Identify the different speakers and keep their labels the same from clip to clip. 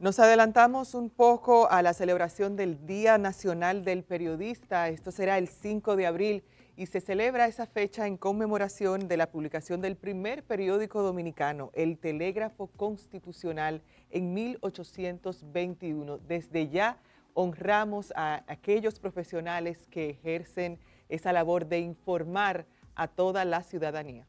Speaker 1: Nos adelantamos un poco a la celebración del Día Nacional del Periodista. Esto será el 5 de abril y se celebra esa fecha en conmemoración de la publicación del primer periódico dominicano, El Telégrafo Constitucional, en 1821. Desde ya honramos a aquellos profesionales que ejercen esa labor de informar a toda la ciudadanía.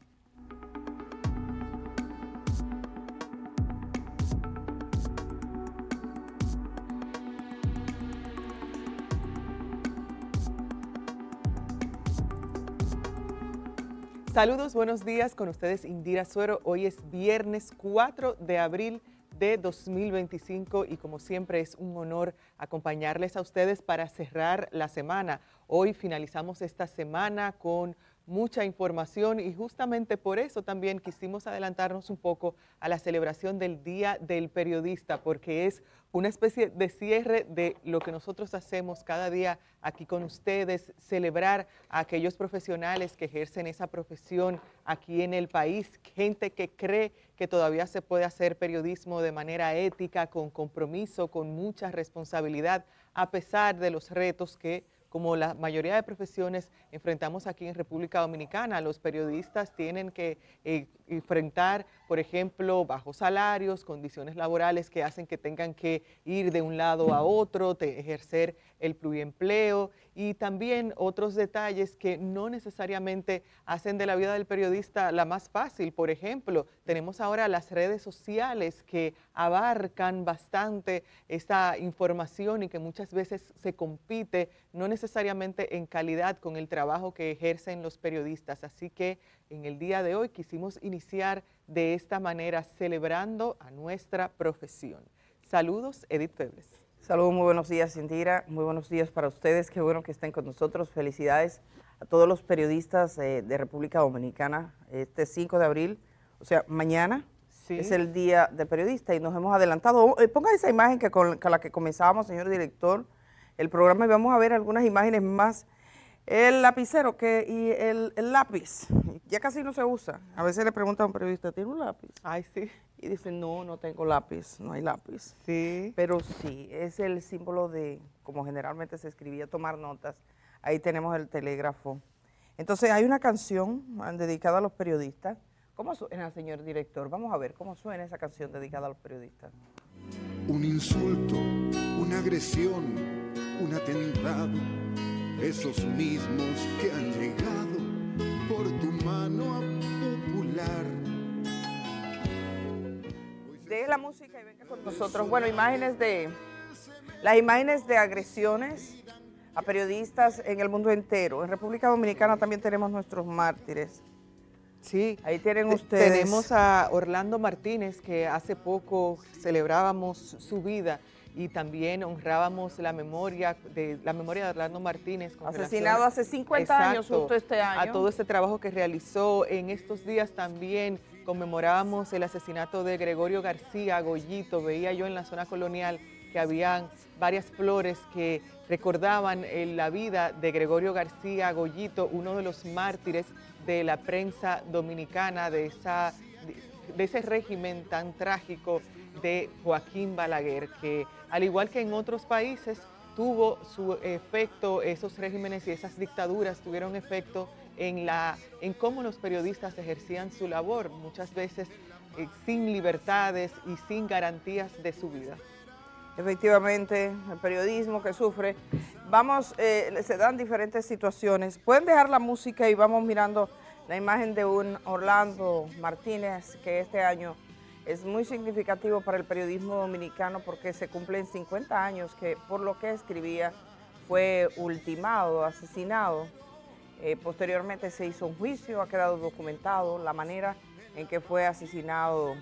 Speaker 1: Saludos, buenos días, con ustedes Indira Suero. Hoy es viernes 4 de abril de 2025 y como siempre es un honor acompañarles a ustedes para cerrar la semana. Hoy finalizamos esta semana con mucha información y justamente por eso también quisimos adelantarnos un poco a la celebración del Día del Periodista, porque es una especie de cierre de lo que nosotros hacemos cada día aquí con ustedes, celebrar a aquellos profesionales que ejercen esa profesión aquí en el país, gente que cree que todavía se puede hacer periodismo de manera ética, con compromiso, con mucha responsabilidad, a pesar de los retos que, como la mayoría de profesiones, enfrentamos aquí en República Dominicana. Los periodistas tienen que enfrentar, por ejemplo, bajos salarios, condiciones laborales que hacen que tengan que ir de un lado a otro, ejercer el pluriempleo y también otros detalles que no necesariamente hacen de la vida del periodista la más fácil. Por ejemplo, tenemos ahora las redes sociales que abarcan bastante esta información y que muchas veces se compite no necesariamente en calidad con el trabajo que ejercen los periodistas. Así que en el día de hoy quisimos iniciar de esta manera celebrando a nuestra profesión. Saludos, Edith Febles.
Speaker 2: Saludos, muy buenos días, Indira. Muy buenos días para ustedes. Qué bueno que estén con nosotros. Felicidades a todos los periodistas de República Dominicana. Este 5 de abril, o sea, mañana
Speaker 1: Sí.
Speaker 2: es el Día del Periodista y nos hemos adelantado. Ponga esa imagen que con la que comenzábamos, señor director, el programa, y vamos a ver algunas imágenes más. El lapicero y el lápiz, ya casi no se usa. A veces le preguntan a un periodista, ¿tiene un lápiz?
Speaker 1: Ay, sí.
Speaker 2: Y dicen, no, no tengo lápiz, no hay lápiz.
Speaker 1: Sí.
Speaker 2: Pero sí, es el símbolo de, como generalmente se escribía, tomar notas. Ahí tenemos el telégrafo. Entonces hay una canción dedicada a los periodistas. ¿Cómo suena, señor director? Vamos a ver cómo suena esa canción dedicada a los periodistas.
Speaker 3: Un insulto, una agresión, un atentado, esos mismos que han llegado por tu mano a popular.
Speaker 2: Deje la música y venga con nosotros. Bueno, las imágenes de agresiones a periodistas en el mundo entero. En República Dominicana también tenemos nuestros mártires.
Speaker 1: Sí,
Speaker 2: Ahí tienen ustedes.
Speaker 1: Tenemos a Orlando Martínez, que hace poco celebrábamos su vida y también honrábamos la memoria de Orlando Martínez.
Speaker 2: Asesinado hace 50 años, justo este año.
Speaker 1: A todo ese trabajo que realizó. En estos días también conmemorábamos el asesinato de Gregorio García Goyito. Veía yo en la zona colonial que habían varias flores que recordaban la vida de Gregorio García Goyito, uno de los mártires de la prensa dominicana, de ese régimen tan trágico de Joaquín Balaguer, que al igual que en otros países tuvo su efecto, esos regímenes y esas dictaduras tuvieron efecto en cómo los periodistas ejercían su labor, muchas veces sin libertades y sin garantías de su vida.
Speaker 2: Efectivamente, el periodismo que sufre. Se dan diferentes situaciones. Pueden dejar la música y vamos mirando la imagen de un Orlando Martínez, que este año es muy significativo para el periodismo dominicano porque se cumplen 50 años que por lo que escribía fue ultimado, asesinado. Posteriormente se hizo un juicio, ha quedado documentado la manera en que fue asesinado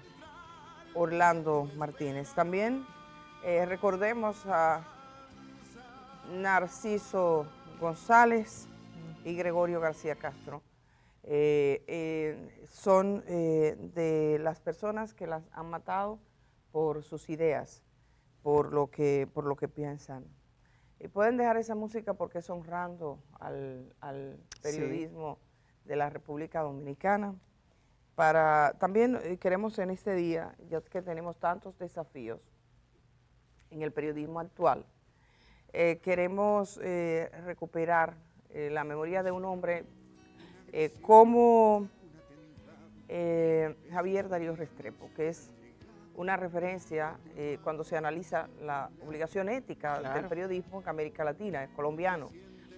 Speaker 2: Orlando Martínez. También recordemos a Narciso González y Gregorio García Castro. Son de las personas que las han matado por sus ideas, por lo que piensan. Y pueden dejar esa música porque es honrando al periodismo de la República Dominicana. También queremos en este día, ya que tenemos tantos desafíos, en el periodismo actual. Queremos recuperar la memoria de un hombre como Javier Darío Restrepo, que es una referencia cuando se analiza la obligación ética del periodismo en América Latina, es colombiano.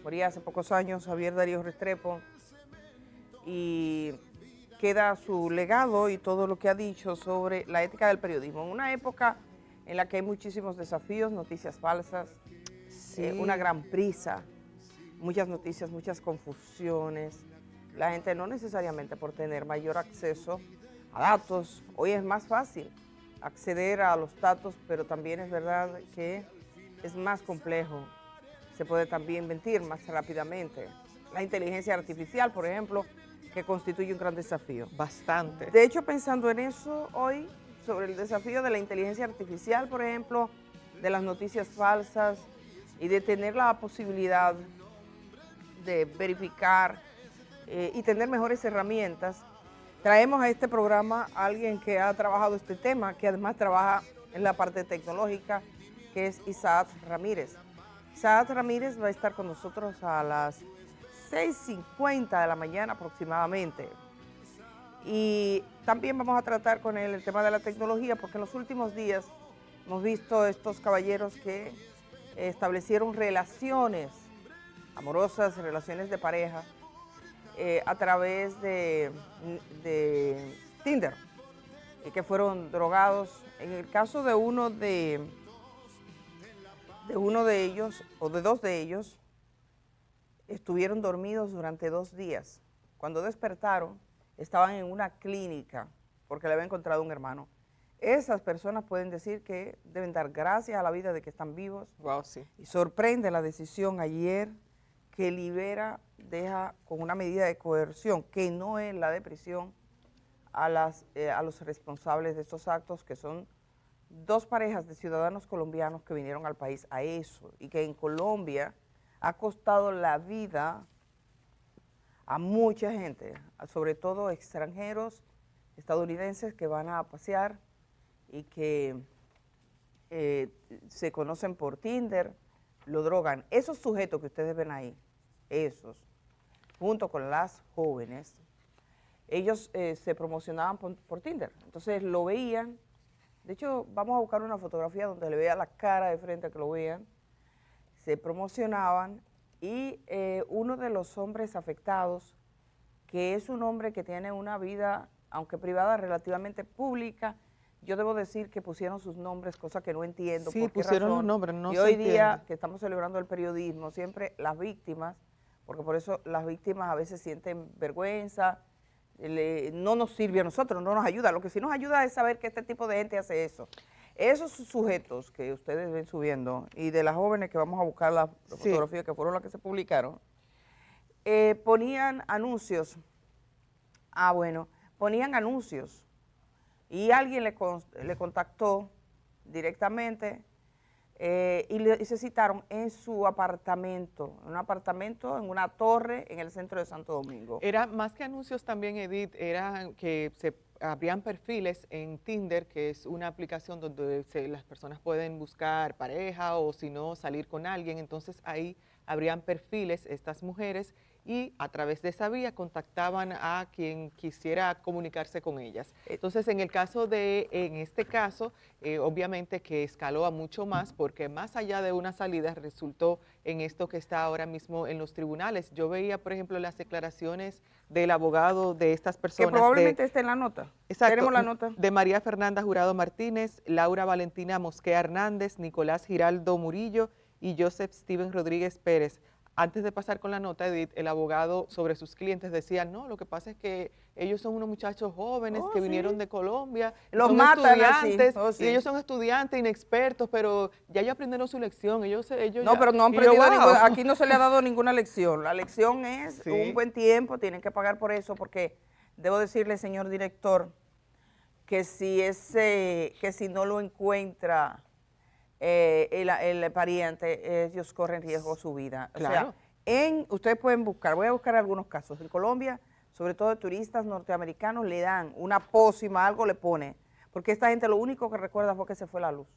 Speaker 2: Moría hace pocos años Javier Darío Restrepo y queda su legado y todo lo que ha dicho sobre la ética del periodismo. En una época en la que hay muchísimos desafíos, noticias falsas, una gran prisa, muchas noticias, muchas confusiones. La gente no necesariamente por tener mayor acceso a datos, hoy es más fácil acceder a los datos, pero también es verdad que es más complejo, se puede también mentir más rápidamente. La inteligencia artificial, por ejemplo, que constituye un gran desafío.
Speaker 1: Bastante.
Speaker 2: De hecho, pensando en eso hoy, sobre el desafío de la inteligencia artificial, por ejemplo, de las noticias falsas y de tener la posibilidad de verificar y tener mejores herramientas, traemos a este programa a alguien que ha trabajado este tema, que además trabaja en la parte tecnológica, que es Isaac Ramírez. Isaac Ramírez va a estar con nosotros a las 6:50 de la mañana aproximadamente. Y también vamos a tratar con él el tema de la tecnología, porque en los últimos días hemos visto estos caballeros que establecieron relaciones amorosas, relaciones de pareja, a través de Tinder, y que fueron drogados. En el caso de uno de ellos, o de dos de ellos, estuvieron dormidos durante 2 días. Cuando despertaron, estaban en una clínica porque le había encontrado un hermano. Esas personas pueden decir que deben dar gracias a la vida de que están vivos.
Speaker 1: Wow, sí.
Speaker 2: Y sorprende la decisión ayer que libera, deja con una medida de coerción, que no es la de prisión, a los responsables de estos actos, que son 2 parejas de ciudadanos colombianos que vinieron al país a eso, y que en Colombia ha costado la vida a mucha gente, sobre todo extranjeros, estadounidenses que van a pasear y que se conocen por Tinder, lo drogan. Esos sujetos que ustedes ven ahí, esos, junto con las jóvenes, ellos se promocionaban por Tinder. Entonces lo veían. De hecho, vamos a buscar una fotografía donde le vea la cara de frente a que lo vean. Se promocionaban y uno de los hombres afectados, que es un hombre que tiene una vida, aunque privada, relativamente pública, yo debo decir que pusieron sus nombres, cosa que no entiendo.
Speaker 1: Sí,
Speaker 2: por qué
Speaker 1: pusieron
Speaker 2: razón.
Speaker 1: los nombres, no
Speaker 2: y
Speaker 1: se
Speaker 2: hoy día
Speaker 1: entiende.
Speaker 2: que estamos celebrando el periodismo, siempre las víctimas, porque por eso las víctimas a veces sienten vergüenza, no nos sirve a nosotros, no nos ayuda. Lo que sí nos ayuda es saber que este tipo de gente hace eso. Esos sujetos que ustedes ven subiendo, y de las jóvenes que vamos a buscar la fotografía, que fueron las que se publicaron, ponían anuncios. Ponían anuncios y alguien le contactó directamente y se citaron en su apartamento, en una torre en el centro de Santo Domingo.
Speaker 1: Era más que anuncios también, Edith, era que se abrían perfiles en Tinder, que es una aplicación donde las personas pueden buscar pareja o si no salir con alguien. Entonces ahí abrían perfiles estas mujeres y a través de esa vía contactaban a quien quisiera comunicarse con ellas. Entonces, en este caso, obviamente que escaló a mucho más, porque más allá de una salida resultó en esto que está ahora mismo en los tribunales. Yo veía, por ejemplo, las declaraciones del abogado de estas personas.
Speaker 2: Que probablemente esté en la nota.
Speaker 1: Exacto,
Speaker 2: Tenemos la nota.
Speaker 1: de María Fernanda Jurado Martínez, Laura Valentina Mosquea Hernández, Nicolás Giraldo Murillo y Joseph Steven Rodríguez Pérez. Antes de pasar con la nota, Edith, el abogado sobre sus clientes decía, no, lo que pasa es que ellos son unos muchachos jóvenes que vinieron de Colombia,
Speaker 2: los
Speaker 1: son
Speaker 2: matan
Speaker 1: estudiantes,
Speaker 2: así.
Speaker 1: y ellos son estudiantes inexpertos, pero ya ellos aprendieron su lección.
Speaker 2: Pero no han aprendido ninguna, aquí no se le ha dado ninguna lección. La lección es un buen tiempo, tienen que pagar por eso, porque debo decirle, señor director, que si no lo encuentra el pariente, ellos corren riesgo su vida.
Speaker 1: Claro.
Speaker 2: O sea, ustedes pueden buscar, voy a buscar algunos casos. En Colombia, sobre todo de turistas norteamericanos, le dan una pócima, algo le pone, porque esta gente lo único que recuerda fue que se fue la luz.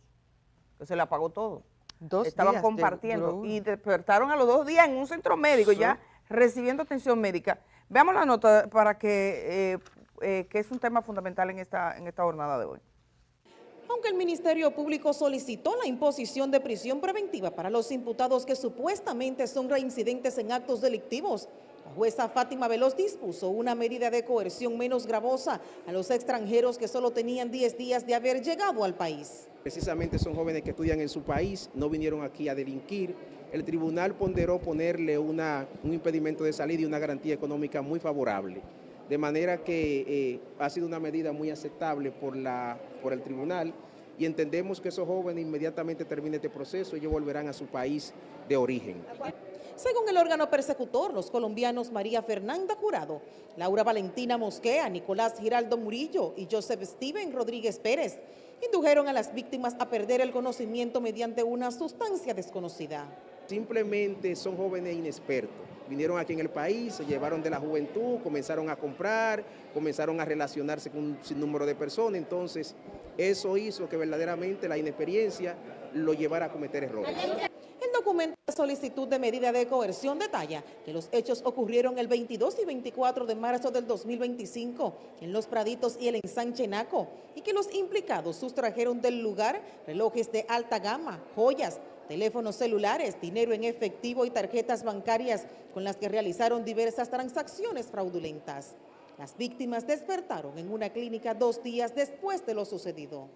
Speaker 2: que se le apagó todo.
Speaker 1: 2
Speaker 2: Estaban
Speaker 1: días
Speaker 2: compartiendo y despertaron a los 2 días en un centro médico, ya recibiendo atención médica. Veamos la nota para que es un tema fundamental en esta jornada de hoy.
Speaker 4: Aunque el Ministerio Público solicitó la imposición de prisión preventiva para los imputados que supuestamente son reincidentes en actos delictivos, la jueza Fátima Veloz dispuso una medida de coerción menos gravosa a los extranjeros que solo tenían 10 días de haber llegado al país.
Speaker 5: Precisamente son jóvenes que estudian en su país, no vinieron aquí a delinquir. El tribunal ponderó ponerle un impedimento de salida y una garantía económica muy favorable. De manera que ha sido una medida muy aceptable por el tribunal y entendemos que esos jóvenes inmediatamente termine este proceso, ellos volverán a su país de origen.
Speaker 4: Según el órgano persecutor, los colombianos María Fernanda Jurado, Laura Valentina Mosquea, Nicolás Giraldo Murillo y Joseph Steven Rodríguez Pérez indujeron a las víctimas a perder el conocimiento mediante una sustancia desconocida.
Speaker 5: Simplemente son jóvenes inexpertos. Vinieron aquí en el país, se llevaron de la juventud, comenzaron a comprar, comenzaron a relacionarse con un sinnúmero de personas. Entonces, eso hizo que verdaderamente la inexperiencia lo llevara a cometer errores.
Speaker 4: El documento de solicitud de medida de coerción detalla que los hechos ocurrieron el 22 y 24 de marzo del 2025 en Los Praditos y el Ensanche Naco y que los implicados sustrajeron del lugar relojes de alta gama, joyas, teléfonos celulares, dinero en efectivo y tarjetas bancarias con las que realizaron diversas transacciones fraudulentas. Las víctimas despertaron en una clínica 2 días después de lo sucedido.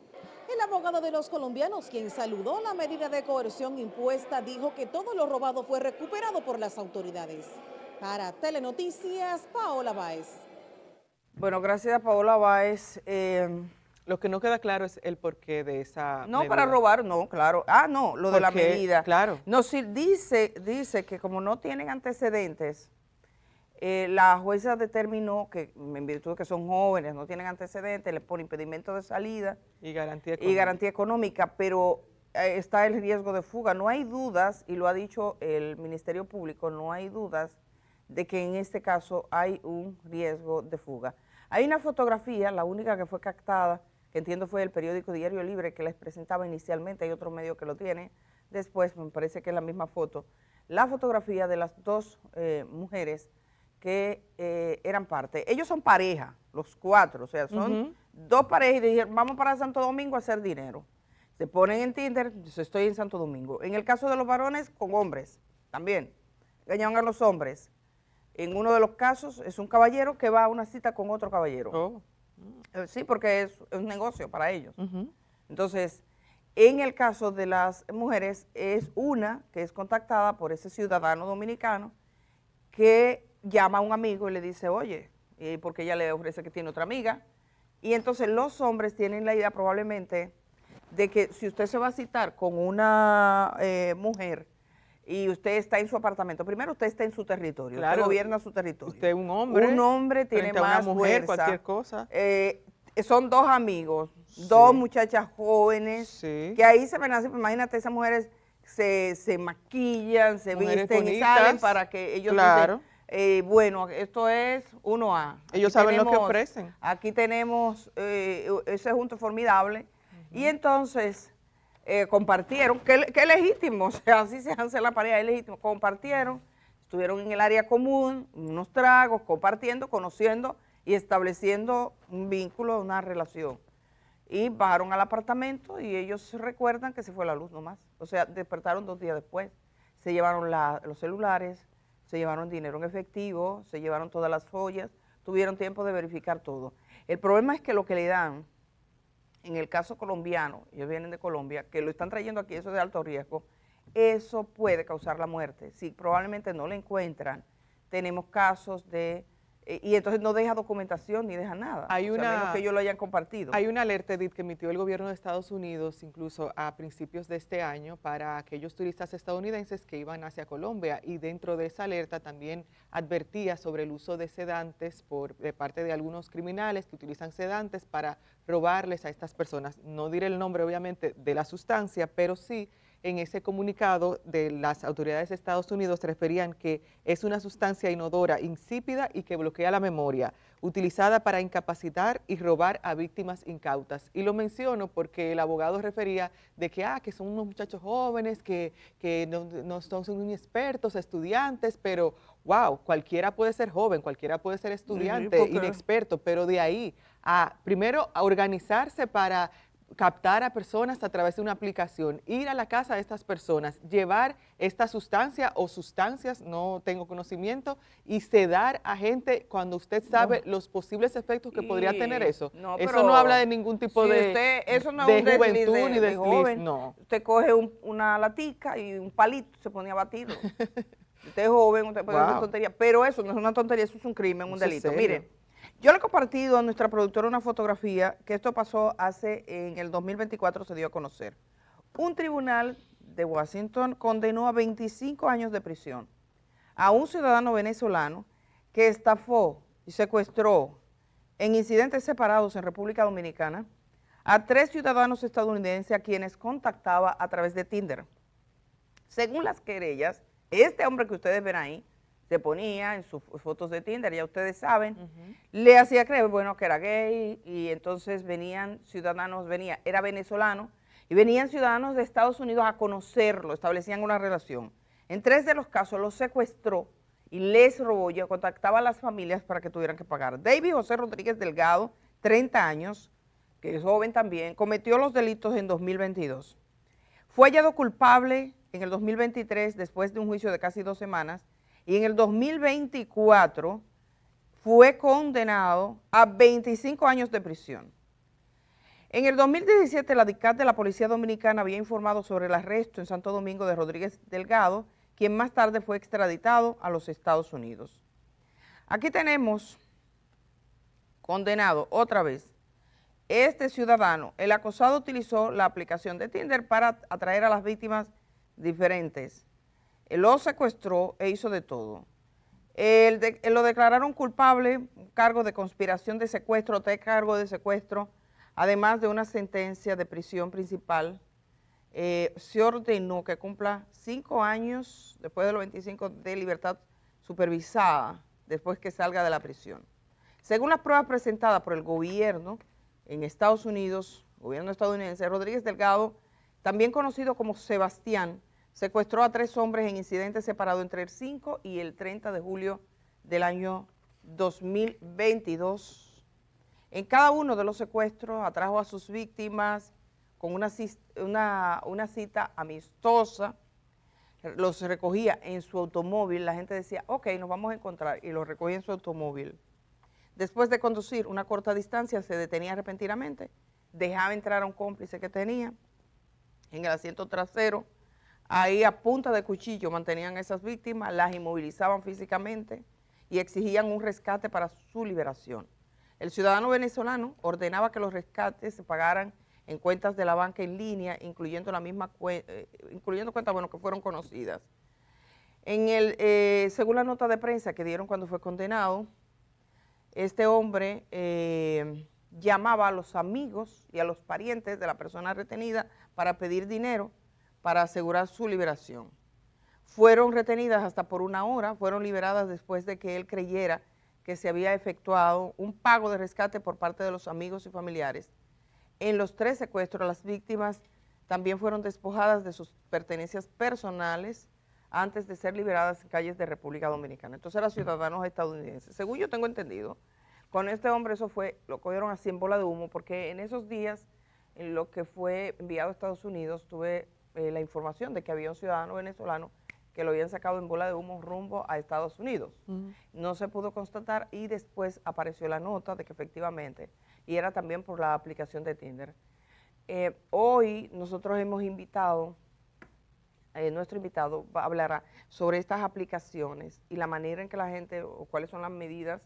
Speaker 4: El abogado de los colombianos, quien saludó la medida de coerción impuesta, dijo que todo lo robado fue recuperado por las autoridades. Para Telenoticias, Paola Báez.
Speaker 2: Bueno, gracias a Paola Báez.
Speaker 1: Lo que no queda claro es el porqué de esa
Speaker 2: No,
Speaker 1: medida.
Speaker 2: para robar, no, claro. Ah, no, lo de la medida.
Speaker 1: Claro.
Speaker 2: No, sí, dice que como no tienen antecedentes, la jueza determinó que en virtud de que son jóvenes, no tienen antecedentes, les pone impedimento de salida
Speaker 1: Y garantía
Speaker 2: económica, pero está el riesgo de fuga. No hay dudas, y lo ha dicho el Ministerio Público, no hay dudas de que en este caso hay un riesgo de fuga. Hay una fotografía, la única que fue captada, que entiendo fue el periódico Diario Libre, que les presentaba inicialmente, hay otro medio que lo tiene, después me parece que es la misma foto, la fotografía de las 2 mujeres que eran parte. Ellos son pareja, los 4, o sea, son 2 parejas y dijeron, vamos para Santo Domingo a hacer dinero. Se ponen en Tinder, yo estoy en Santo Domingo. En el caso de los varones, con hombres, también, engañaban a los hombres. En uno de los casos es un caballero que va a una cita con otro caballero.
Speaker 1: Oh.
Speaker 2: Sí, porque es un negocio para ellos. Entonces, en el caso de las mujeres, es una que es contactada por ese ciudadano dominicano que llama a un amigo y le dice, oye, porque ella le ofrece que tiene otra amiga. Y entonces los hombres tienen la idea probablemente de que si usted se va a citar con una mujer y usted está en su apartamento, primero usted está en su territorio,
Speaker 1: claro,
Speaker 2: usted gobierna su territorio.
Speaker 1: Usted es un hombre.
Speaker 2: Un hombre tiene más
Speaker 1: una mujer,
Speaker 2: fuerza.
Speaker 1: cualquier cosa.
Speaker 2: Son 2 amigos,
Speaker 1: Sí.
Speaker 2: 2 muchachas jóvenes,
Speaker 1: Sí.
Speaker 2: que ahí se ven así, pues imagínate, esas mujeres se maquillan, se
Speaker 1: Mujeres
Speaker 2: visten y
Speaker 1: bonitas,
Speaker 2: salen para que ellos
Speaker 1: claro.
Speaker 2: dicen, bueno, esto es 1A.
Speaker 1: Ellos
Speaker 2: Aquí
Speaker 1: saben lo que ofrecen.
Speaker 2: Aquí tenemos ese junto formidable. Y entonces compartieron, que es legítimo, o sea, así se hace la pareja, es legítimo, compartieron, estuvieron en el área común, unos tragos, compartiendo, conociendo y estableciendo un vínculo, una relación. Y bajaron al apartamento y ellos recuerdan que se fue la luz nomás. O sea, despertaron 2 días después. Se llevaron los celulares, se llevaron dinero en efectivo, se llevaron todas las joyas, tuvieron tiempo de verificar todo. El problema es que lo que le dan, en el caso colombiano, ellos vienen de Colombia, que lo están trayendo aquí, eso es de alto riesgo, eso puede causar la muerte. Si probablemente no lo encuentran, tenemos casos de... y entonces no deja documentación ni deja nada,
Speaker 1: Hay
Speaker 2: o sea,
Speaker 1: una,
Speaker 2: menos que ellos lo hayan compartido.
Speaker 1: Hay una alerta, Edith, que emitió el gobierno de Estados Unidos incluso a principios de este año para aquellos turistas estadounidenses que iban hacia Colombia, y dentro de esa alerta también advertía sobre el uso de sedantes de parte de algunos criminales que utilizan sedantes para robarles a estas personas. No diré el nombre obviamente de la sustancia, pero sí en ese comunicado de las autoridades de Estados Unidos referían que es una sustancia inodora, insípida y que bloquea la memoria, utilizada para incapacitar y robar a víctimas incautas. Y lo menciono porque el abogado refería de que son unos muchachos jóvenes, que no son inexpertos, estudiantes, pero wow, cualquiera puede ser joven, cualquiera puede ser estudiante, inexperto, pero de ahí a primero a organizarse para captar a personas a través de una aplicación, ir a la casa de estas personas, llevar esta sustancia o sustancias, no tengo conocimiento, y sedar a gente cuando usted sabe los posibles efectos que podría tener eso. Eso no habla de ningún tipo
Speaker 2: eso no
Speaker 1: de
Speaker 2: es un
Speaker 1: juventud
Speaker 2: desliz
Speaker 1: ni de
Speaker 2: joven.
Speaker 1: no.
Speaker 2: Usted coge una latica y un palito, se ponía batido. Usted es joven, usted puede hacer tontería, pero eso no es una tontería, eso es un crimen, un delito. Mire, yo le he compartido a nuestra productora una fotografía que esto pasó en el 2024, se dio a conocer. Un tribunal de Washington condenó a 25 años de prisión a un ciudadano venezolano que estafó y secuestró en incidentes separados en República Dominicana a 3 ciudadanos estadounidenses a quienes contactaba a través de Tinder. Según las querellas, este hombre que ustedes ven ahí, se ponía en sus fotos de Tinder, ya ustedes saben, le hacía creer, bueno, que era gay, y entonces era venezolano, y venían ciudadanos de Estados Unidos a conocerlo, establecían una relación. En 3 de los casos los secuestró y les robó, ya contactaba a las familias para que tuvieran que pagar. David José Rodríguez Delgado, 30 años, que es joven también, cometió los delitos en 2022. Fue hallado culpable en el 2023 después de un juicio de casi 2 semanas, y en el 2024 fue condenado a 25 años de prisión. En el 2017, la DICAT de la Policía Dominicana había informado sobre el arresto en Santo Domingo de Rodríguez Delgado, quien más tarde fue extraditado a los Estados Unidos. Aquí tenemos condenado otra vez este ciudadano. El acosado utilizó la aplicación de Tinder para atraer a las víctimas diferentes. Lo secuestró e hizo de todo. Lo declararon culpable, cargo de conspiración de secuestro, 3 cargos de secuestro, además de una sentencia de prisión principal. Se ordenó que cumpla 5 años, después de los 25, de libertad supervisada, después que salga de la prisión. Según las pruebas presentadas por el gobierno en Estados Unidos, gobierno estadounidense, Rodríguez Delgado, también conocido como Sebastián, secuestró a 3 hombres en incidentes separados entre el 5 y el 30 de julio del año 2022. En cada uno de los secuestros atrajo a sus víctimas con una cita amistosa, los recogía en su automóvil, la gente decía, ok, nos vamos a encontrar, y los recogía en su automóvil. Después de conducir una corta distancia, se detenía repentinamente, dejaba entrar a un cómplice que tenía en el asiento trasero. Ahí a punta de cuchillo mantenían a esas víctimas, las inmovilizaban físicamente y exigían un rescate para su liberación. El ciudadano venezolano ordenaba que los rescates se pagaran en cuentas de la banca en línea, incluyendo cuentas que fueron conocidas. Según la nota de prensa que dieron cuando fue condenado, este hombre llamaba a los amigos y a los parientes de la persona retenida para pedir dinero para asegurar su liberación. Fueron retenidas hasta por 1 hora, fueron liberadas después de que él creyera que se había efectuado un pago de rescate por parte de los amigos y familiares. En los 3 secuestros, las víctimas también fueron despojadas de sus pertenencias personales antes de ser liberadas en calles de República Dominicana. Entonces eran ciudadanos estadounidenses. Según yo tengo entendido, con este hombre lo cogieron así en bola de humo, porque en esos días, en lo que fue enviado a Estados Unidos, tuve la información de que había un ciudadano venezolano que lo habían sacado en bola de humo rumbo a Estados Unidos. No se pudo constatar y después apareció la nota de que efectivamente, y era también por la aplicación de Tinder. Hoy nosotros hemos invitado, nuestro invitado hablará sobre estas aplicaciones y la manera en que la gente, o cuáles son las medidas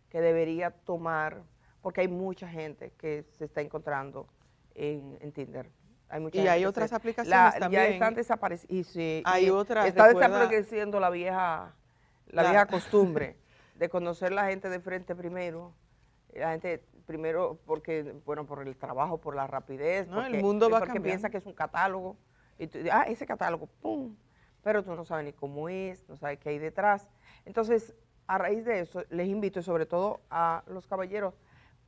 Speaker 2: que debería tomar, porque hay mucha gente que se está encontrando en Tinder.
Speaker 1: Hay otras aplicaciones también.
Speaker 2: Ya están desaparecidas.
Speaker 1: Está
Speaker 2: desapareciendo la vieja costumbre de conocer la gente de frente primero. La gente primero porque, bueno, por el trabajo, por la rapidez.
Speaker 1: No, el mundo va
Speaker 2: cambiando. Piensa que es un catálogo. Y tú, ese catálogo, ¡pum! Pero tú no sabes ni cómo es, no sabes qué hay detrás. Entonces, a raíz de eso, les invito, y sobre todo a los caballeros,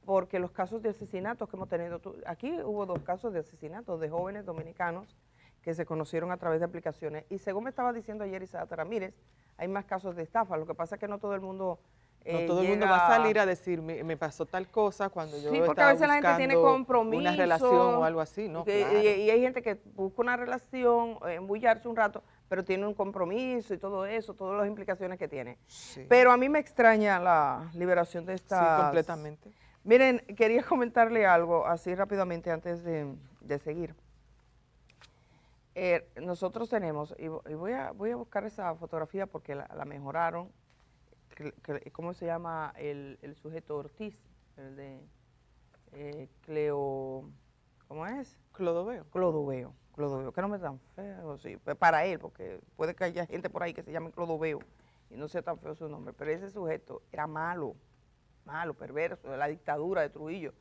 Speaker 2: porque los casos de asesinatos que hemos tenido, aquí hubo 2 casos de asesinatos de jóvenes dominicanos que se conocieron a través de aplicaciones. Y según me estaba diciendo ayer Isaac Ramírez, hay más casos de estafa. Lo que pasa es que no todo el mundo
Speaker 1: No todo el mundo va a salir a decir, me pasó tal cosa cuando yo
Speaker 2: sí, porque
Speaker 1: estaba
Speaker 2: a veces la gente tiene
Speaker 1: buscando
Speaker 2: compromiso.
Speaker 1: una relación o algo así, ¿no? Claro.
Speaker 2: Y hay gente que busca una relación, embullarse un rato, pero tiene un compromiso y todo eso, todas las implicaciones que tiene.
Speaker 1: Sí.
Speaker 2: Pero a mí me extraña la liberación de estas...
Speaker 1: Sí, completamente.
Speaker 2: Miren, quería comentarle algo así rápidamente antes de seguir. Nosotros tenemos, y voy a buscar esa fotografía porque la mejoraron. ¿Cómo se llama el sujeto Ortiz? El de Cleo, ¿cómo es?
Speaker 1: Clodoveo.
Speaker 2: Clodoveo, que no me tan feo, sí, para él, porque puede que haya gente por ahí que se llame Clodoveo y no sea tan feo su nombre, pero ese sujeto era malo, perverso, de la dictadura de Trujillo.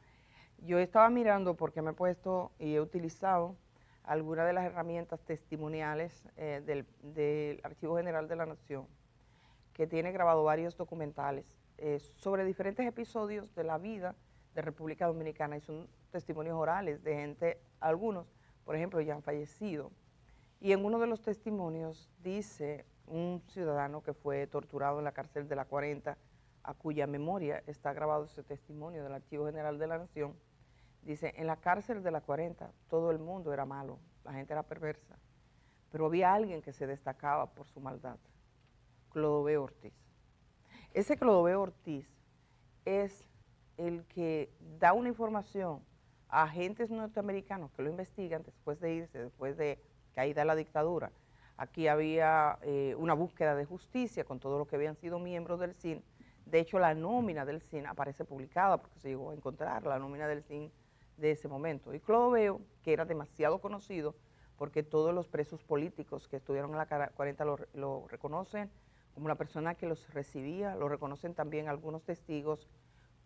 Speaker 2: Yo estaba mirando porque me he puesto y he utilizado algunas de las herramientas testimoniales del Archivo General de la Nación, que tiene grabado varios documentales sobre diferentes episodios de la vida de República Dominicana, y son testimonios orales de gente, algunos, por ejemplo, ya han fallecido. Y en uno de los testimonios dice un ciudadano que fue torturado en la cárcel de la 40, a cuya memoria está grabado ese testimonio del Archivo General de la Nación. Dice, en la cárcel de la 40 todo el mundo era malo, la gente era perversa, pero había alguien que se destacaba por su maldad. Clodoveo Ortiz. Ese Clodoveo Ortiz es el que da una información a agentes norteamericanos que lo investigan después de irse, después de caída la dictadura. Aquí había una búsqueda de justicia con todo lo que habían sido miembros del CIN. De hecho, la nómina del CIN aparece publicada porque se llegó a encontrar la nómina del CIN de ese momento. Y Clodoveo, que era demasiado conocido porque todos los presos políticos que estuvieron en la 40 lo reconocen como la persona que los recibía, lo reconocen también algunos testigos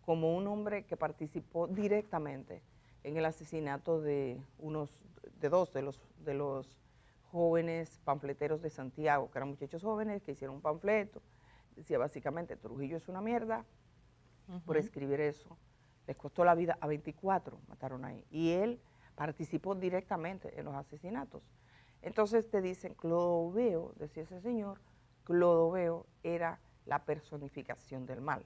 Speaker 2: como un hombre que participó directamente en el asesinato de dos de los jóvenes panfleteros de Santiago, que eran muchachos jóvenes que hicieron un panfleto, decía básicamente Trujillo es una mierda, por escribir eso. Les costó la vida a 24, mataron ahí, y él participó directamente en los asesinatos. Entonces te dicen, Clodoveo, decía ese señor, Clodoveo era la personificación del mal.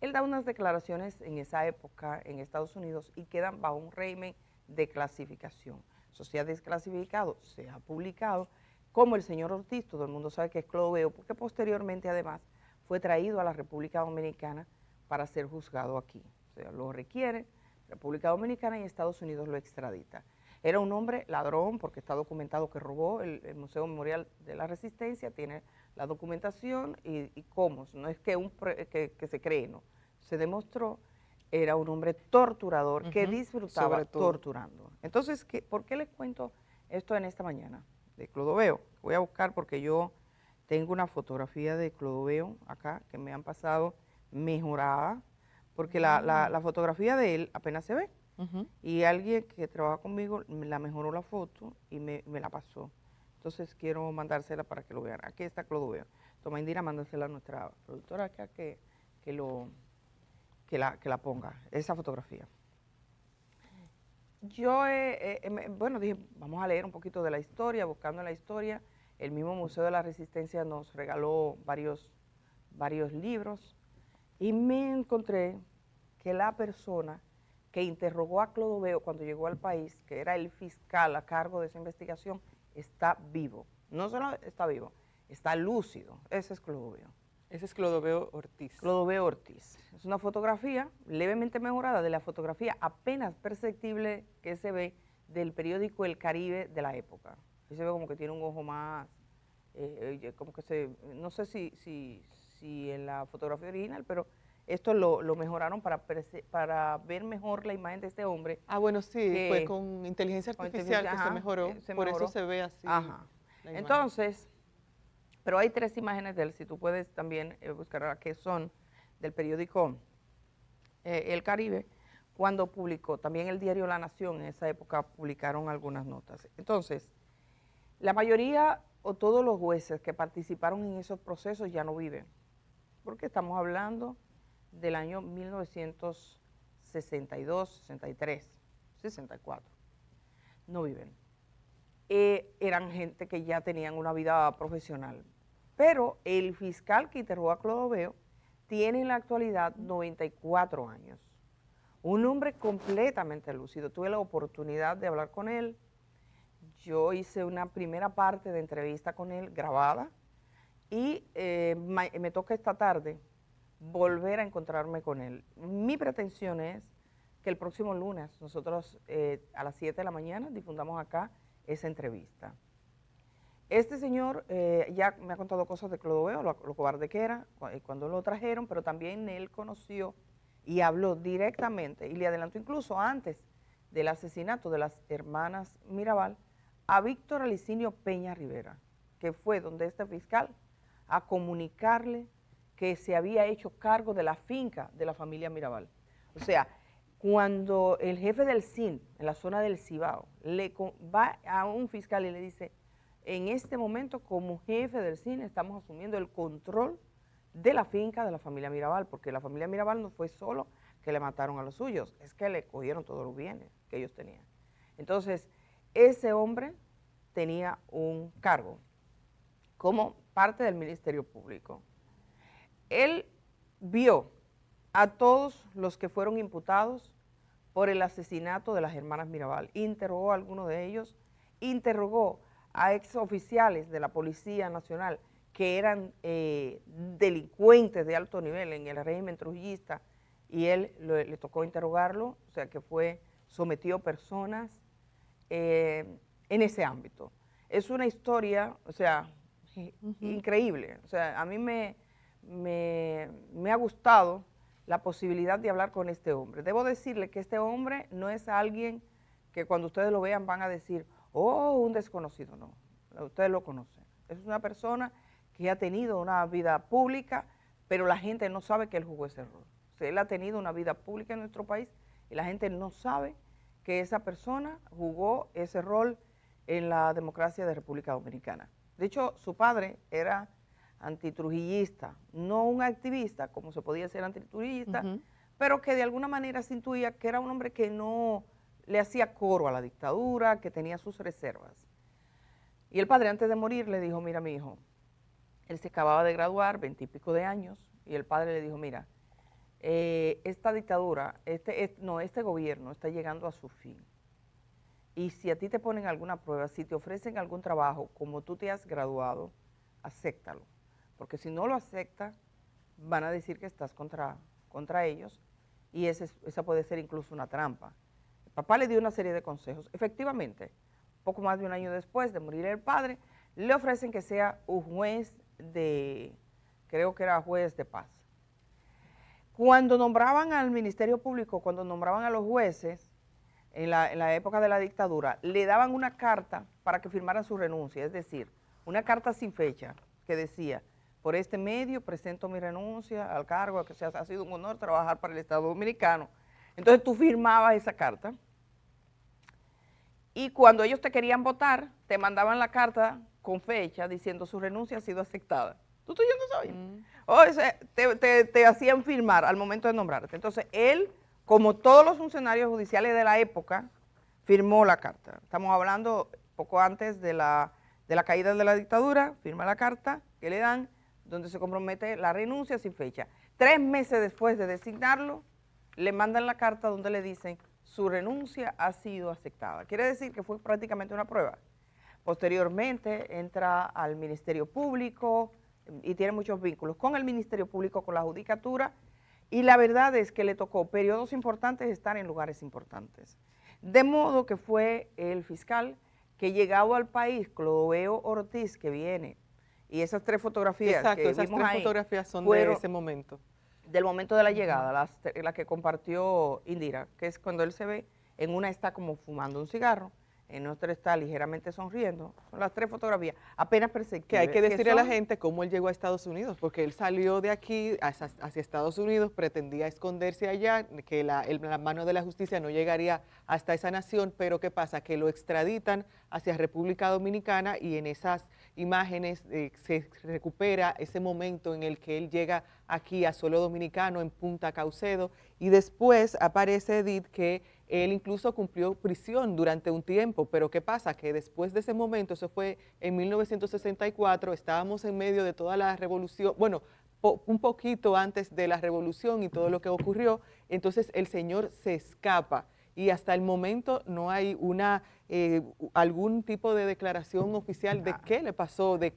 Speaker 2: Él da unas declaraciones en esa época en Estados Unidos y quedan bajo un régimen de clasificación. Eso se ha desclasificado, se ha publicado, como el señor Ortiz, todo el mundo sabe que es Clodoveo, porque posteriormente además fue traído a la República Dominicana para ser juzgado aquí. O sea, lo requiere República Dominicana y Estados Unidos lo extradita. Era un hombre ladrón, porque está documentado que robó el Museo Memorial de la Resistencia, tiene la documentación y cómo, no es que se cree, no. Se demostró, era un hombre torturador que disfrutaba torturando. Entonces, ¿por qué les cuento esto en esta mañana de Clodoveo? Voy a buscar porque yo tengo una fotografía de Clodoveo acá que me han pasado mejorada, porque la fotografía de él apenas se ve. Y alguien que trabaja conmigo me la mejoró la foto y me la pasó. Entonces quiero mandársela para que lo vean. Aquí está Clodoveo. Toma, Indira, mándasela a nuestra productora acá que la ponga, esa fotografía. Yo, bueno, dije, vamos a leer un poquito de la historia, buscando la historia. El mismo Museo de la Resistencia nos regaló varios libros y me encontré que la persona que interrogó a Clodoveo cuando llegó al país, que era el fiscal a cargo de esa investigación, está vivo. No solo está vivo, está lúcido. Ese es Clodoveo.
Speaker 1: Ese es Clodoveo Ortiz.
Speaker 2: Clodoveo Ortiz. Es una fotografía levemente mejorada de la fotografía apenas perceptible que se ve del periódico El Caribe de la época. Ahí se ve como que tiene un ojo más, como que no sé si en la fotografía original, pero esto lo mejoraron para ver mejor la imagen de este hombre.
Speaker 1: Ah, bueno, sí, fue con inteligencia artificial que se mejoró, por eso se ve así.
Speaker 2: Ajá. Entonces, pero hay 3 imágenes de él, si tú puedes también buscar que son del periódico El Caribe, cuando publicó, también el diario La Nación en esa época publicaron algunas notas. Entonces, La mayoría o todos los jueces que participaron en esos procesos ya no viven, porque estamos hablando del año 1962, 63, 64. No viven. Eran gente que ya tenían una vida profesional. Pero el fiscal que interrogó a Clodoveo tiene en la actualidad 94 años. Un hombre completamente lúcido. Tuve la oportunidad de hablar con él. Yo hice una primera parte de entrevista con él grabada y me toca esta tarde volver a encontrarme con él. Mi pretensión es que el próximo lunes nosotros a las 7 de la mañana difundamos acá esa entrevista. Este señor ya me ha contado cosas de Clodoveo, lo cobarde que era cuando lo trajeron, pero también él conoció y habló directamente, y le adelantó incluso antes del asesinato de las hermanas Mirabal, a Víctor Alicinio Peña Rivera, que fue donde este fiscal a comunicarle que se había hecho cargo de la finca de la familia Mirabal. O sea, cuando el jefe del CIN en la zona del Cibao va a un fiscal y le dice, en este momento como jefe del CIN estamos asumiendo el control de la finca de la familia Mirabal, porque la familia Mirabal no fue solo que le mataron a los suyos, es que le cogieron todos los bienes que ellos tenían. Entonces, ese hombre tenía un cargo como parte del Ministerio Público. Él vio a todos los que fueron imputados por el asesinato de las hermanas Mirabal, interrogó a algunos de ellos, interrogó a exoficiales de la Policía Nacional que eran delincuentes de alto nivel en el régimen trujillista, y él le tocó interrogarlo, o sea que sometió personas en ese ámbito. Es una historia, o sea, increíble. O sea, a mí me ha gustado la posibilidad de hablar con este hombre. Debo decirle que este hombre no es alguien que cuando ustedes lo vean van a decir, oh, un desconocido, no. Ustedes lo conocen. Es una persona que ha tenido una vida pública, pero la gente no sabe que él jugó ese rol. O sea, él ha tenido una vida pública en nuestro país y la gente no sabe que esa persona jugó ese rol en la democracia de República Dominicana. De hecho, su padre era antitrujillista, no un activista, como se podía ser antitrujillista, pero que de alguna manera se intuía que era un hombre que no le hacía coro a la dictadura, que tenía sus reservas. Y el padre antes de morir le dijo, mira mi hijo, él se acababa de graduar, 20 y pico de años, y el padre le dijo, mira, esta dictadura, este gobierno está llegando a su fin. Y si a ti te ponen alguna prueba, si te ofrecen algún trabajo, como tú te has graduado, acéptalo. Porque si no lo aceptas, van a decir que estás contra ellos, y esa puede ser incluso una trampa. El papá le dio una serie de consejos. Efectivamente, poco más de un año después de morir el padre, le ofrecen que sea un juez creo que era juez de paz. Cuando nombraban al Ministerio Público, cuando nombraban a los jueces, en la época de la dictadura, le daban una carta para que firmaran su renuncia, es decir, una carta sin fecha que decía, por este medio presento mi renuncia al cargo, que ha sido un honor trabajar para el Estado Dominicano. Entonces tú firmabas esa carta y cuando ellos te querían votar, te mandaban la carta con fecha diciendo su renuncia ha sido aceptada. ¿Tú ya no sabías? O sea, te hacían firmar al momento de nombrarte. Entonces él, como todos los funcionarios judiciales de la época, firmó la carta. Estamos hablando poco antes de la caída de la dictadura, firma la carta que le dan, donde se compromete la renuncia sin fecha. 3 meses después de designarlo, le mandan la carta donde le dicen su renuncia ha sido aceptada. Quiere decir que fue prácticamente una prueba. Posteriormente entra al Ministerio Público y tiene muchos vínculos con el Ministerio Público, con la Judicatura, y la verdad es que le tocó periodos importantes estar en lugares importantes. De modo que fue el fiscal que llegado al país, Clodoveo Ortiz, que viene, y esas 3 fotografías
Speaker 1: exacto,
Speaker 2: que
Speaker 1: esas
Speaker 2: vimos
Speaker 1: 3
Speaker 2: ahí,
Speaker 1: fotografías son de ese momento.
Speaker 2: Del momento de la llegada, la que compartió Indira, que es cuando él se ve, en una está como fumando un cigarro, en otro está ligeramente sonriendo. Son las 3 fotografías, apenas perceptibles.
Speaker 1: Que hay que decirle a la
Speaker 2: son-
Speaker 1: gente cómo él llegó a Estados Unidos, porque él salió de aquí hacia Estados Unidos, pretendía esconderse allá, que la mano de la justicia no llegaría hasta esa nación, pero ¿qué pasa? Que lo extraditan hacia República Dominicana y en esas imágenes se recupera ese momento en el que él llega aquí a suelo dominicano en Punta Caucedo y después aparece Edith que él incluso cumplió prisión durante un tiempo, pero ¿qué pasa? Que después de ese momento, eso fue en 1964, estábamos en medio de toda la revolución, bueno, un poquito antes de la revolución y todo lo que ocurrió, entonces el señor se escapa y hasta el momento no hay algún tipo de declaración oficial de qué le pasó, de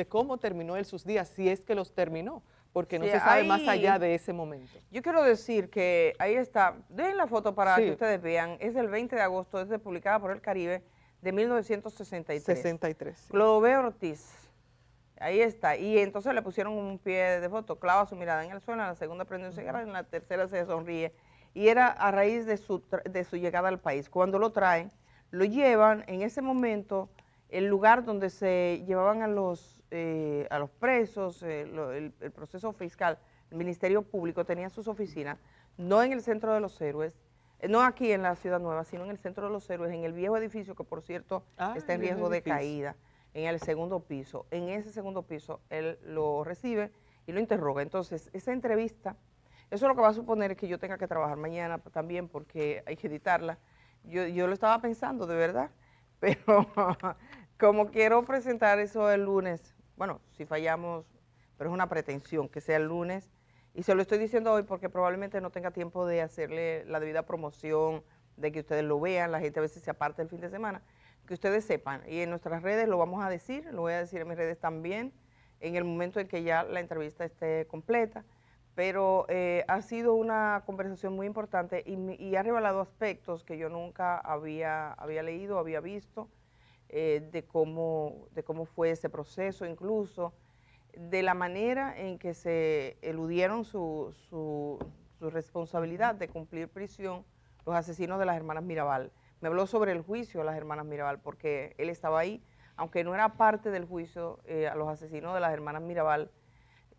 Speaker 1: cómo terminó él sus días, si es que los terminó, porque no
Speaker 2: Sí,
Speaker 1: se sabe
Speaker 2: hay-
Speaker 1: más allá de ese momento.
Speaker 2: Yo quiero decir que ahí está, den la foto para
Speaker 1: Sí.
Speaker 2: que ustedes vean, es del 20 de agosto, es publicada por El Caribe de 1963.
Speaker 1: 63. sí.
Speaker 2: Clodoveo Ortiz, ahí está, y entonces le pusieron un pie de foto, clava su mirada en el suelo, en la segunda prende un cigarro, en la tercera se sonríe, y era a raíz de su llegada al país. Cuando lo traen, lo llevan en ese momento, el lugar donde se llevaban a los presos, el proceso fiscal, el Ministerio Público tenía sus oficinas, no en el Centro de los Héroes, no aquí en la Ciudad Nueva, sino en el Centro de los Héroes, en el viejo edificio que por cierto está en
Speaker 1: el
Speaker 2: riesgo de
Speaker 1: edificio.
Speaker 2: caída, en el segundo piso. En ese segundo piso él lo recibe y lo interroga. Entonces, esa entrevista, eso lo que va a suponer es que yo tenga que trabajar mañana también porque hay que editarla. Yo lo estaba pensando de verdad, pero como quiero presentar eso el lunes, bueno, si fallamos, pero es una pretensión que sea el lunes, y se lo estoy diciendo hoy porque probablemente no tenga tiempo de hacerle la debida promoción, de que ustedes lo vean, la gente a veces se aparta el fin de semana, que ustedes sepan, y en nuestras redes lo vamos a decir, lo voy a decir en mis redes también, en el momento en que ya la entrevista esté completa, pero ha sido una conversación muy importante y ha revelado aspectos que yo nunca había leído, había visto, de cómo fue ese proceso, incluso de la manera en que se eludieron su responsabilidad de cumplir prisión los asesinos de las hermanas Mirabal. Me habló sobre el juicio de las hermanas Mirabal, porque él estaba ahí, aunque no era parte del juicio a los asesinos de las hermanas Mirabal,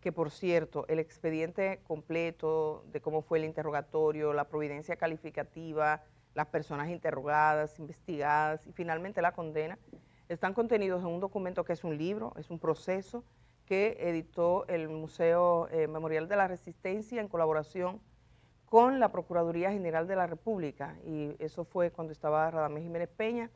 Speaker 2: que por cierto, el expediente completo de cómo fue el interrogatorio, la providencia calificativa, las personas interrogadas, investigadas y finalmente la condena, están contenidos en un documento que es un libro, es un proceso que editó el Museo Memorial de la Resistencia en colaboración con la Procuraduría General de la República, y eso fue cuando estaba Radamés Jiménez Peña,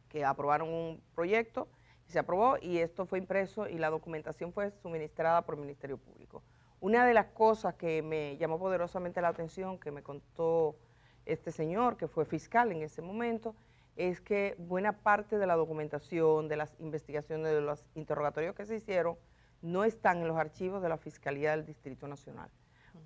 Speaker 2: que aprobaron un proyecto y se aprobó, y esto fue impreso y la documentación fue suministrada por el Ministerio Público. Una de las cosas que me llamó poderosamente la atención, que me contó este señor, que fue fiscal en ese momento, es que buena parte de la documentación, de las investigaciones, de los interrogatorios que se hicieron, no están en los archivos de la Fiscalía del Distrito Nacional.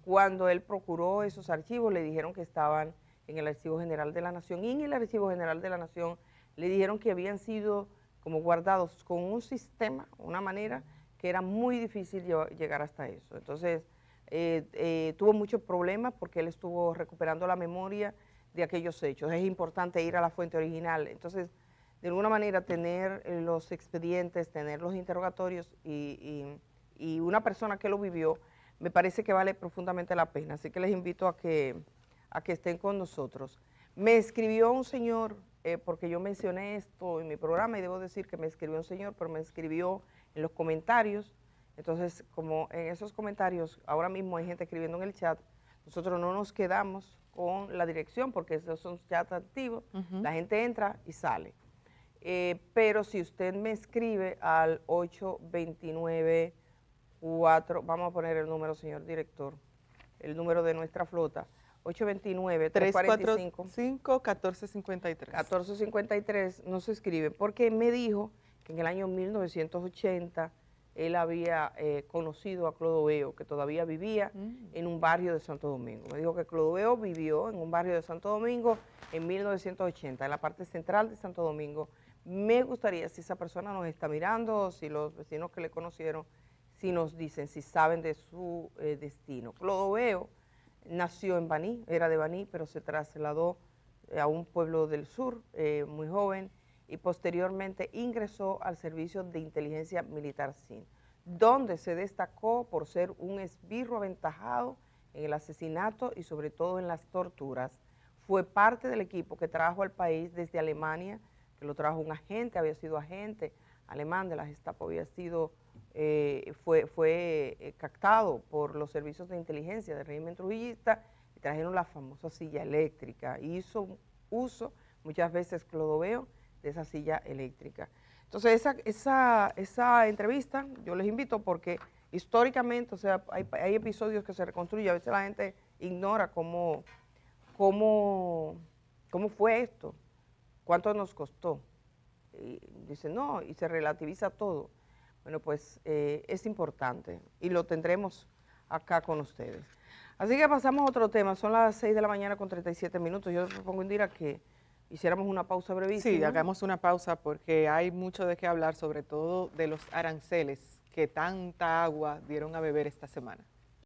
Speaker 2: Cuando él procuró esos archivos, le dijeron que estaban en el Archivo General de la Nación, y en el Archivo General de la Nación le dijeron que habían sido como guardados con un sistema, una manera que era muy difícil llegar hasta eso. Entonces, tuvo muchos problemas porque él estuvo recuperando la memoria de aquellos hechos. Es importante ir a la fuente original. Entonces, de alguna manera, tener los expedientes, tener los interrogatorios y una persona que lo vivió, me parece que vale profundamente la pena. Así que les invito a que estén con nosotros. Me escribió un señor, porque yo mencioné esto en mi programa, y debo decir que me escribió un señor, pero me escribió en los comentarios. Entonces, como en esos comentarios, ahora mismo hay gente escribiendo en el chat, nosotros no nos quedamos con la dirección, porque esos son chats activos, la gente entra y sale. Pero si usted me escribe al 829-4, vamos a poner el número, señor director, el número de nuestra flota, 829-345-1453. 1453 no se escribe, porque me dijo que en el año 1980 él había conocido a Clodoveo, que todavía vivía en un barrio de Santo Domingo. Me dijo que Clodoveo vivió en un barrio de Santo Domingo en 1980, en la parte central de Santo Domingo. Me gustaría, si esa persona nos está mirando, si los vecinos que le conocieron, si nos dicen, si saben de su destino. Clodoveo nació en Baní, era de Baní, pero se trasladó a un pueblo del sur, muy joven, y posteriormente ingresó al Servicio de Inteligencia Militar SIN, donde se destacó por ser un esbirro aventajado en el asesinato y sobre todo en las torturas. Fue parte del equipo que trajo al país desde Alemania, que lo trajo un agente, había sido agente alemán de la Gestapo, había sido, fue captado por los servicios de inteligencia del régimen trujillista y trajeron la famosa silla eléctrica. Y hizo uso, muchas veces Clodoveo, de esa silla eléctrica. Entonces, esa entrevista yo les invito porque históricamente, o sea, hay episodios que se reconstruyen, a veces la gente ignora cómo fue esto, cuánto nos costó. Y dice, no, y se relativiza todo. Bueno, pues es importante y lo tendremos acá con ustedes. Así que pasamos a otro tema, son las 6 de la mañana con 37 minutos. Yo propongo, Indira, que hiciéramos una pausa brevísima.
Speaker 1: Sí, hagamos una pausa porque hay mucho de qué hablar, sobre todo de los aranceles que tanta agua dieron a beber esta semana.